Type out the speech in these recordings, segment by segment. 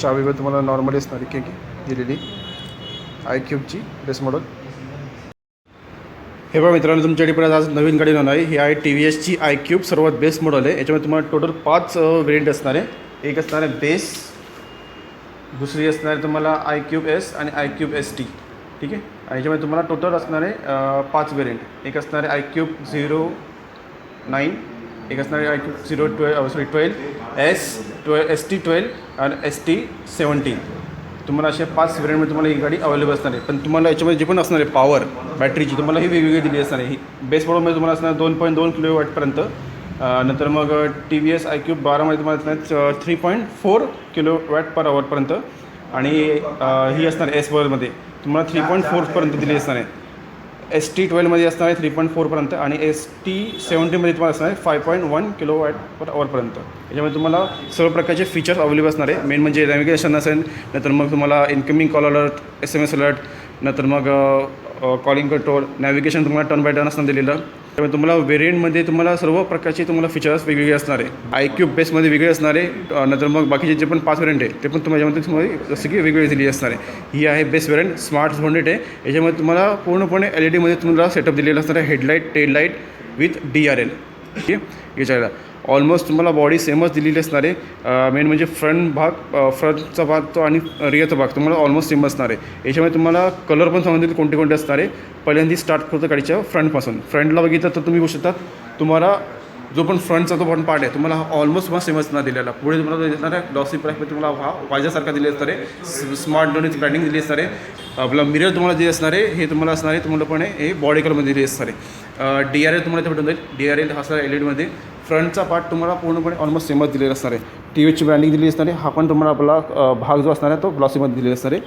चावी पण तुम्हाला नॉर्मली असणारी की दिलेली iQube बेस मॉडेल. हे बघा मित्रांनो, तुमच्याकडे परत आज नवीन गाडी घेऊन आहे. ही आहे TVSची iQube सर्वात बेस्ट मॉडेल आहे. याच्यामध्ये तुम्हाला टोटल 5 व्हेरियंट असणार आहे. एक असणार आहे बेस, दुसरी असणार आहे तुम्हाला iQube S आणि iQube ST. ठीक आहे. आणि याच्यामध्ये तुम्हाला टोटल असणार आहे 5 व्हेरियंट. एक असणार आहे iQube 09, एक असणार आहे iQube 12 ST12 आणि ST17. तुम्हाला अशा 5 व्हेरियंटमध्ये तुम्हाला ही गाडी अवेलेबल असणार आहे. पण तुम्हाला याच्यामध्ये जे पण असणार आहे पॉवर बॅटरीची तुम्हाला ही वेगवेगळी दिली असणार आहे. ही बेस मॉडेलमध्ये तुम्हाला असणार 2.2 kWपर्यंत. नंतर मग TVS iQube 12मध्ये तुम्हाला असणार 3.4 kWh आणि ही असणार एस मॉडेलमध्ये तुम्हाला 3.4पर्यंत दिली असणार आहे. ST12मध्ये असणार आहे 3.4पर्यंत आणि ST17मध्ये तुम्हाला असणार आहे 5.1 kWh. याच्यामध्ये तुम्हाला सर्व प्रकारचे फीचर्स अवेलेबल असणार आहे. मेन म्हणजे नॅव्हिगेशन असेल, नंतर मग तुम्हाला incoming call alert, SMS alert, नंतर मग कॉलिंग कंट्रोल, नॅव्हिगेशन तुम्हाला टर्न बाय टर्न असणं दिलेलं. त्यामुळे तुम्हाला व्हेरियंटमध्ये तुम्हाला सर्व प्रकारचे तुम्हाला फीचर्स वेगवेगळे असणार आहे. iQube बेसमध्ये वेगळे असणार आहे. नंतर मग बाकीचे जे पण 5 व्हेरियंट आहे ते पण तुम्हाला जसं की वेगवेगळी दिली असणार आहे. ही आहे बेस्ट व्हेरियंट स्मार्ट झोनेट आहे. याच्यामध्ये तुम्हाला पूर्णपणे LED तुम्हाला सेटअप दिलेलं असणार आहे. Headlight, tail light with DRL. ठीक आहे. याच्याला ऑलमोस्ट तुम्हाला बॉडी सेमच दिलेली असणार आहे. मेन म्हणजे फ्रंटचा भाग तो आणि रिअरचा भाग तुम्हाला ऑलमोस्ट सेम असणार आहे. याच्यामध्ये तुम्हाला कलर पण सांगितले कोणते कोणते असणार आहे. पहिल्यांदा स्टार्ट करतो गाडीच्या फ्रंटपासून. फ्रंटला बघितलं तर तुम्ही बघू शकता तुम्हाला जो पण फ्रंटचा तो पण पार्ट आहे तुम्हाला ऑलमोस्ट तुम्हाला सेमच ना दिलेला. पुढे तुम्हाला दिसणार आहे ग्लॉसी ब्लॅकमध्ये तुम्हाला हा वायझरसारखा दिले असणार आहे. स्मार्ट डोनीची ब्रँडिंग दिली असणार आहे. आपला मिरर तुम्हाला दिले असणार आहे. हे तुम्हाला असणार आहे तुम्हाला पण हे बॉडी कलरमध्ये दिली असणार आहे. DRL तुम्हाला इथे भेटून जाईल. DRL हा असणार LED. फ्रंटचा पार्ट तुम्हाला पूर्णपणे ऑलमोस्ट सेमच दिलेला असणार आहे. TVSची ब्रँडिंग दिली असणार आहे. हा पण तुम्हाला आपला भाग जो असणार आहे तो ग्लॉसीमध्ये दिलेला असणार आहे.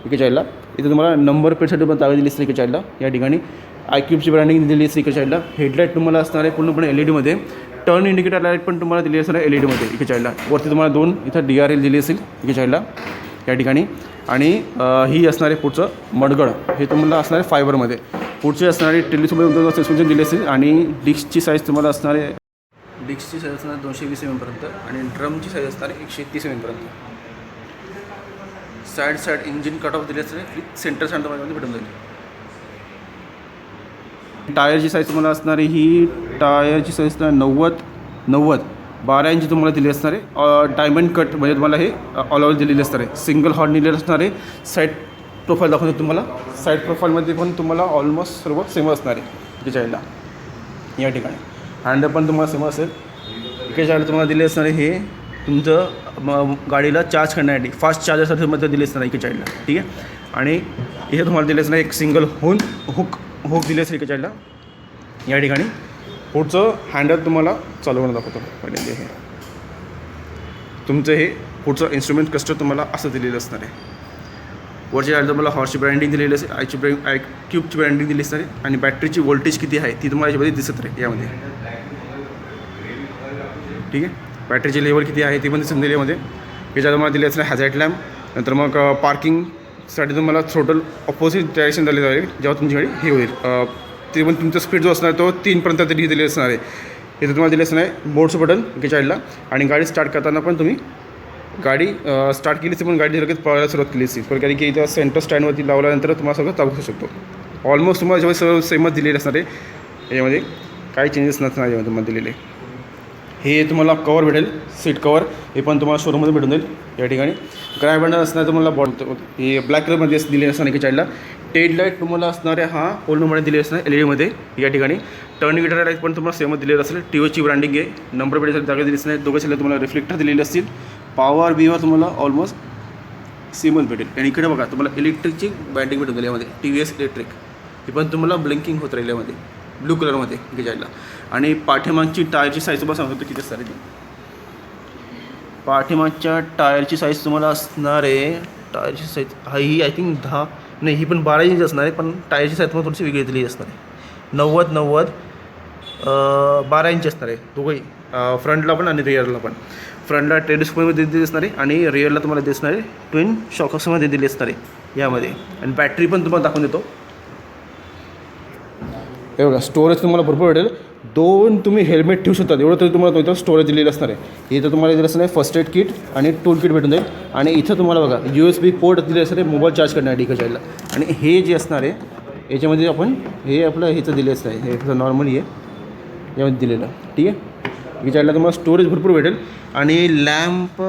इकडे साईडला इथे तुम्हाला नंबर प्लेटसाठी पण जागा दिली असते. इकडे साईडला या ठिकाणी iQubeची ब्रँडिंग दिली असते. इकडे साईडला हेडलाईट तुम्हाला असणार आहे पूर्णपणे LED. टर्न इंडिकेटर लाईट पण तुम्हाला दिली असणार आहे LED. इकडे साईडला वरती तुम्हाला 2 इथं DRL दिली असेल इकडे साईडला या ठिकाणी. आणि ही असणार आहे पुढचं मडगड. हे तुम्हाला असणार आहे फायबरमध्ये. पुढचे असणारे टेलिस्कोप सस्पेन्शन दिले असेल. आणि डिस्कची साईज तुम्हाला असणार आहे डिस्कची साईज असणार 220 mm आणि ड्रमची साईज असणार आहे 130 mm. Side engine cut off दिले असणार विथ सेंटर स्टँड तुम्हाला भेटून जाईल. टायरची साईज तुम्हाला असणार आहे ही टायरची साईज 90 12 इंची तुम्हाला दिली असणार आहे. डायमंड कट म्हणजे तुम्हाला हे ऑल ओव्हर दिलेली असणार आहे. सिंगल हॉर्न दिलेलं असणार आहे. साईड प्रोफाईल दाखवतो तुम्हाला. साईड प्रोफाईलमध्ये पण तुम्हाला ऑलमोस्ट सर्व सेम असणार आहे. इकडे साईडला या ठिकाणी हँडल पण तुम्हाला सेम असेल. इकडे साईडला तुम्हाला दिले असणार आहे हे तुमचं गाडीला चार्ज करण्यासाठी फास्ट चार्जरसाठी मध्ये दिले असणार आहे इकडे साईडला. ठीक आहे. आणि इथे तुम्हाला दिले असणार एक सिंगल हुक दिले असेल इकडे साईडला या ठिकाणी. पुढचं हँडल तुम्हाला चालू करून दाखवतो. पहिल्यांदा हे तुमचं हे पुढचं इन्स्ट्रुमेंट क्लस्टर तुम्हाला असं दिलेलं असणार आहे. वरच्या साईडला तुम्हाला हॉर्सची ब्रँडिंग दिलेली असेल. iQubeची ब्रँडिंग दिली असणार आहे. आणि बॅटरीची व्होल्टेज किती आहे ती तुम्हाला याच्यामध्ये दिसत राहील यामध्ये. ठीक आहे. बॅटरीची लेवल किती आहे ती पण दिसून दिली यामध्ये. याच्यात तुम्हाला दिली असणार हॅझार्ड लॅम्प. नंतर मग पार्किंगसाठी तुम्हाला थ्रोटल अपोजिट डायरेक्शन दिली जाईल जेव्हा तुमची गाडी हे होईल. ते पण तुमचा स्पीड जो असणार तो 3पर्यंत तरी दिली असणार आहे. इथे तुम्हाला दिले असणार आहे मोडचं बटन इकडे साईडला. आणि गाडी स्टार्ट करताना पण तुम्ही गाडी स्टार्ट केली पण गाडी लगेच पळायला सुरुवात केली असती. कारण की इथं सेंटर स्टँडवरती लावल्यानंतर तुम्हाला सगळं चालू शकतो. ऑलमोस्ट तुम्हाला याच्यामध्ये सर्व सेमच दिलेलं असणार आहे. याच्यामध्ये काही चेंजेस नसणार यामध्ये तुम्हाला दिलेले. हे तुम्हाला कवर भेटेल सीट कवर. हे पण तुम्हाला शोरूममध्ये भेटून जाईल या ठिकाणी. ग्राय बंडल असणार तुम्हाला हे ब्लॅक कलरमध्ये दिले असणार इकडे साईडला. टेल लाईट तुम्हाला असणार आहे हा पूर्णपणे दिले असणार LED या ठिकाणी. टर्न इंडिकेटर लाईट पण तुम्हाला सेमच दिलेलं असेल. TVSची ब्रँडिंग आहे. नंबर प्लेटसाठी जागा दिली असणार. दोघं साईडला तुम्हाला रिफ्लेक्टर दिलेले असतील. पॉवर तुम्हाला ऑलमोस्ट सेमच भेटेल. आणि इकडे बघा तुम्हाला इलेक्ट्रिकची ब्रँडिंग भेटून जाईल यामध्ये TVS इलेक्ट्रिक. हे पण तुम्हाला ब्लिंकिंग होत राहील यामध्ये ब्लू कलरमध्ये इकडे साईडला. आणि पाठीमागची टायरची साईज तुम्हाला सांगतो किती असणार आहे. पाठीमागच्या टायरची साईज तुम्हाला असणार आहे टायरची साईज ही आय थिंक 10 नाही ही पण 12 इंच असणार आहे. पण टायरची साईज तुम्हाला थोडीशी वेगळी दिली असणार आहे. 90 12 इंच असणार आहे दोघंही. फ्रंटला पण आणि रिअरला पण. फ्रंटला टेलिस्कोपमध्ये दिली असणार आहे आणि रिअरला तुम्हाला दिसणार आहे ट्विन शॉकर्समध्ये दिली असणार आहे यामध्ये. आणि बॅटरी पण तुम्हाला दाखवून देतो. हे बघा स्टोरेज तुम्हाला भरपूर भेटेल. 2 तुम्ही हेल्मेट ठेवू शकता, एवढं तरी तुम्हाला इथं स्टोरेज दिलेलं असणार आहे. इथं तुम्हाला दिलं असणार आहे फर्स्ट एड किट आणि टूल किट भेटून जाईल. आणि इथं तुम्हाला बघा USB पोर्ट दिले असणार आहे मोबाईल चार्ज करण्यासाठी इकडे साईडला. आणि हे जे असणार आहे याच्यामध्ये आपण हे आपलं ह्याचं दिलं असतं आहे, हे नॉर्मली आहे यामध्ये दिलेलं, ठीक आहे. या साईडला तुम्हाला स्टोरेज भरपूर भेटेल. आणि लॅम्प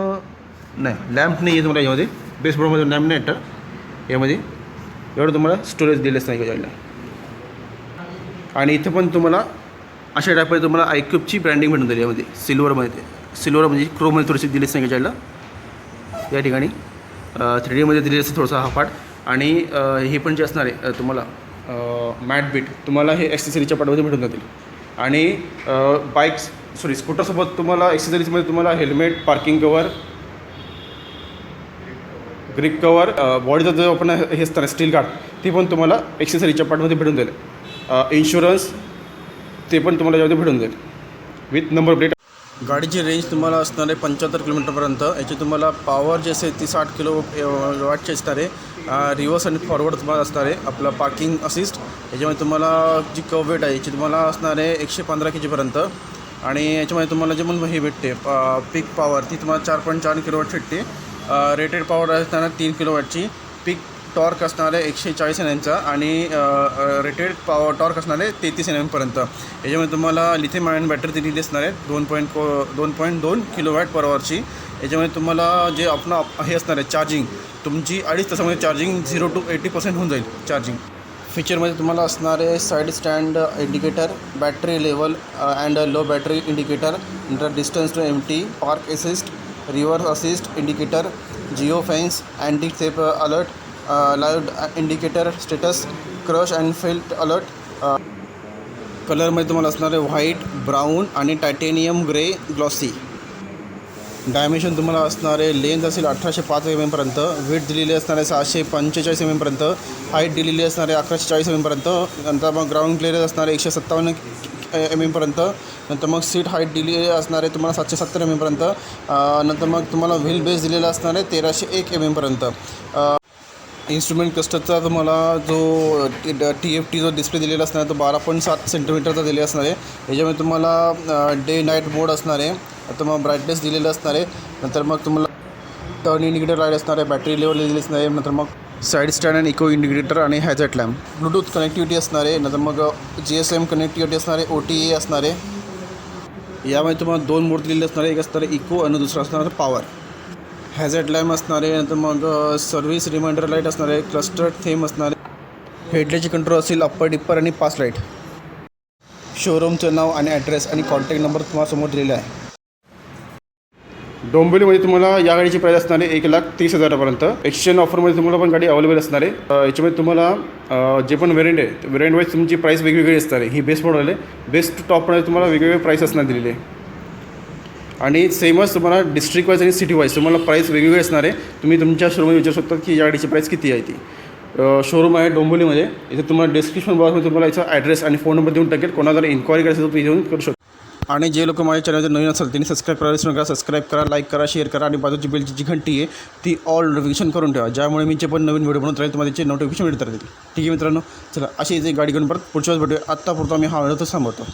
नाही आहे तुम्हाला यामध्ये, बेसबोर्डमध्ये लॅम्प नाही येतं यामध्ये. एवढं तुम्हाला स्टोरेज दिलेच नाही या साईडला. आणि इथं पण तुम्हाला अशा टाईपमध्ये तुम्हाला iQube ब्रँडिंग भेटून जाईल यामध्ये. सिल्वर म्हणजे क्रोममध्ये थोडीशी दिलीच नाही याच्याला या ठिकाणी. 3Dमध्ये दिलेलं असतं थोडंसं हा पार्ट. आणि हे पण जे असणार आहे तुम्हाला मॅट बीट तुम्हाला हे ॲक्सेसरीच्या पार्टमध्ये भेटून जातील. आणि स्कूटरसोबत तुम्हाला ॲक्सेसरीजमध्ये तुम्हाला helmet, parking cover, grip cover, बॉडीचा जो आपण हे असतं स्टील गार्ड ते पण तुम्हाला ॲक्सेसरीच्या पार्टमध्ये भेटून जाईल. इन्शुरन्स ते पण तुम्हाला यामध्ये भेटून जाईल विथ नंबर प्लेट. गाडीची रेंज तुम्हाला असणार आहे 75 किलोमीटरपर्यंत. याची तुम्हाला पॉवर जे असेल ती 60 किलो वॅटची असणार आहे. रिव्हर्स आणि फॉरवर्ड तुम्हाला असणार आहे. आपलं पार्किंग असिस्ट याच्यामध्ये तुम्हाला जी वेट आहे याची तुम्हाला असणार आहे 115 kgपर्यंत. आणि याच्यामध्ये तुम्हाला जे पण हे भेटते पीक पॉवर ती तुम्हाला 4.4 किलोवॅट भेटते. रेटेड पॉवर असणार 3 किलोवॅटची. पीक टॉर्क असणार आहे 140 Nmचा. आणि रेटेड टॉर्क असणार आहे 33 Nm पर्यंत. याच्यामध्ये तुम्हाला लिथियम आयन बॅटरी दिलेली असणार आहे 2.2 किलोवॅट पर आवरची. याच्यामध्ये तुम्हाला जे आपलं हे असणार आहे चार्जिंग तुमची 2.5 तासामध्ये चार्जिंग 0 to 80% होऊन जाईल चार्जिंग. फीचरमध्ये तुम्हाला असणार आहे side stand indicator, battery level and low battery indicator, नंतर distance to empty, park assist, reverse assist indicator, geo fence, anti theft alert, live indicator, status, crash and fall alert. कलरमध्ये तुम्हाला असणार आहे व्हाईट, ब्राऊन आणि titanium grey glossy. Dimension तुम्हाला असणार आहे length असेल 1805 mm पर्यंत. वेट दिलेली असणार आहे 645 mm पर्यंत. हाईट दिलेली असणार आहे 1140 mm पर्यंत. नंतर मग ग्राउंड क्लिअरन्स असणार आहे 157 mm पर्यंत. नंतर मग सीट हाईट दिलेली असणार आहे तुम्हाला 770 mm पर्यंत. नंतर मग तुम्हाला व्हील बेस दिलेला असणार आहे 1301 mm पर्यंत. इन्स्ट्रुमेंट क्लस्टरचा तुम्हाला जो TFT जो डिस्प्ले दिलेला असणार आहे तो 12.7 सेंटीमीटरचा दिलेला असणार आहे. याच्यामध्ये तुम्हाला डे नाईट मोड असणार आहे. आता मग ब्राईटनेस दिलेलं असणार आहे. नंतर मग तुम्हाला टर्न इंडिकेटर लाईट असणार आहे, बॅटरी लेवल दिलेली असणार आहे. नंतर मग side stand and eco indicator आणि हॅझर्ड लॅम्प. ब्लूटूथ कनेक्टिव्हिटी असणार आहे. नंतर मग GSM कनेक्टिव्हिटी असणार आहे, OTA असणार आहे. यामध्ये तुम्हाला 2 मोड दिलेले असणार आहे. एक असणार आहे इको आणि दुसरं असणार आहे पॉवर. हॅझर्ड लॅम्प असणार आहे. नंतर मग सर्व्हिस रिमाइंडर लाईट असणार आहे, क्लस्टर थेम असणार आहे. हेडलाईटची कंट्रोल असेल अप्पर डिप्पर आणि पास लाईट. शोरूमचं नाव आणि ॲड्रेस आणि कॉन्टॅक्ट नंबर तुम्हाला समोर दिलेला आहे. डोंबिवलीमध्ये तुम्हाला या गाडीची प्राईस असणार आहे 1,30,000पर्यंत. एक्सचेंज ऑफरमध्ये तुम्हाला पण गाडी अवेलेबल असणार आहे. याच्यामध्ये तुम्हाला जे पण व्हेरियंट आहे व्हेरियंट वाईज तुमची प्राईस वेगवेगळी असणार आहे. ही बेस्ट मॉडेल आहे. बेस्ट टू टॉपमध्ये तुम्हाला वेगवेगळे प्राईस असणार दिलेले आहे. आणि सेमच तुम्हाला डिस्ट्रिक्ट वाईज आणि सिटी वाईज तुम्हाला प्राईस वेगवेगळी असणार आहे. तुम्ही तुमच्या शोरूममध्ये विचारू शकता की या गाडीची प्राईस किती आहे ती. शोरूम आहे डोंबिवलीमध्ये. इथे तुम्हाला डिस्क्रिप्शन बॉक्समध्ये तुम्हाला याचा ॲड्रेस आणि फोन नंबर देऊन टाकेल. कोणाला जर इन्क्वायरी करायचं तर तुम्ही येऊन करू शकता. आणि जे लोक माझ्या चॅनलवर नवीन असेल त्यांनी सबस्क्राईब करायला विसरू नका. सबस्क्राईब करा, लाईक करा, शेअर करा आणि बाजूची बेलची जी घंटी आहे ती ऑल नोटिफिकेशन करून ठेवा. ज्यामुळे मी जे पण नवीन व्हिडिओ बनवत राहील तुम्हाला त्याचे नोटिफिकेशन मिळत राहतील. ठीक आहे मित्रांनो, चला अशी जी गाडी घेऊन परत पुढच्या वेळेस भेटूया. आत्तापुरता मी हा व्हिडिओ तर थांबवतो.